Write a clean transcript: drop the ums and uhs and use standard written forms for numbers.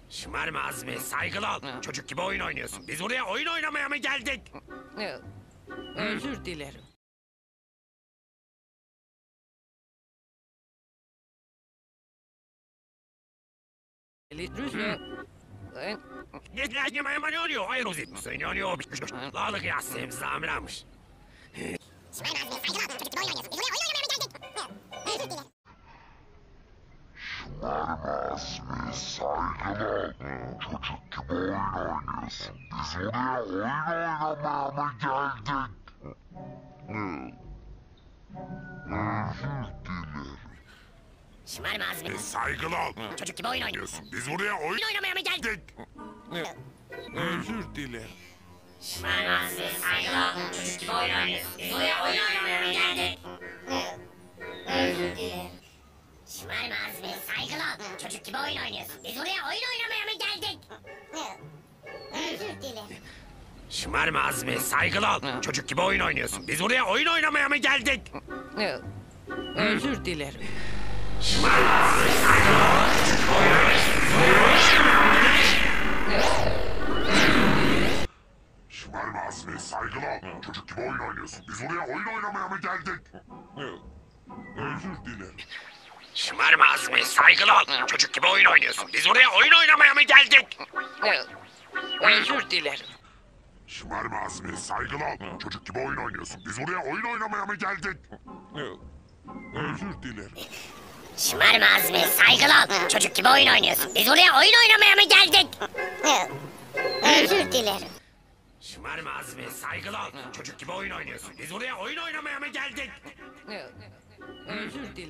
Şımarma Azmi, saygılı ol. Çocuk gibi oyun oynuyorsun. Biz buraya oyun oynamaya mı geldik? Özür dilerim. Ne oluyor? Hayır Uzi. Ne oluyor? Lağlık yazsayım zamiramış. Şımarma Azmi, saygılı ol. Çocuk gibi oyun oynuyorsun. Biz buraya oyun oynamaya mı geldik? Özür dilerim. Şımarma Azmi, saygılı ol. Çocuk gibi oyun oynuyorsun. Biz oraya oyun oynamaya mı geldik? Özür dilerim. Şımarma Azmi, Saygılı ol. çocuk gibi oyun oynuyorsun. Biz buraya oyun Oynamaya mı geldik? Özür dilerim. Şımarma Azmi, saygılı ol. Çocuk gibi oyun oynuyorsun. Biz buraya oyun oynamaya mı geldik? Özür dilerim. Şımarma Azmi, saygılı ol. Çocuk gibi oyun oynuyorsun. Biz buraya oyun oynamaya mı geldik? Özür dilerim. Şımarma Azmi, saygılı ol. Çocuk gibi oyun oynuyorsun. Biz buraya oyun oynamaya mı geldik? Özür dilerim. Şımarma Azmi, saygılı ol. Çocuk gibi oyun oynuyorsun. Biz oraya oyun oynamaya mı geldik? Özür dilerim. Şımarma Azmi, saygılı ol. Çocuk gibi oyun oynuyorsun. Biz buraya oyun oynamaya mı geldik? Özür dilerim. Şımarma Azmi, saygılı ol. Çocuk gibi oyun oynuyorsun. Biz oraya oyun oynamaya mı geldik? Özür dilerim. Şımarma Azmi, saygılı ol. Çocuk gibi oyun oynuyorsun. Biz buraya oyun oynamaya mı geldik? Özür dilerim. Şımarma Azmi, saygılı ol. Çocuk gibi oyun oynuyorsun. Biz buraya oyun oynamaya mı geldik? Özür dilerim.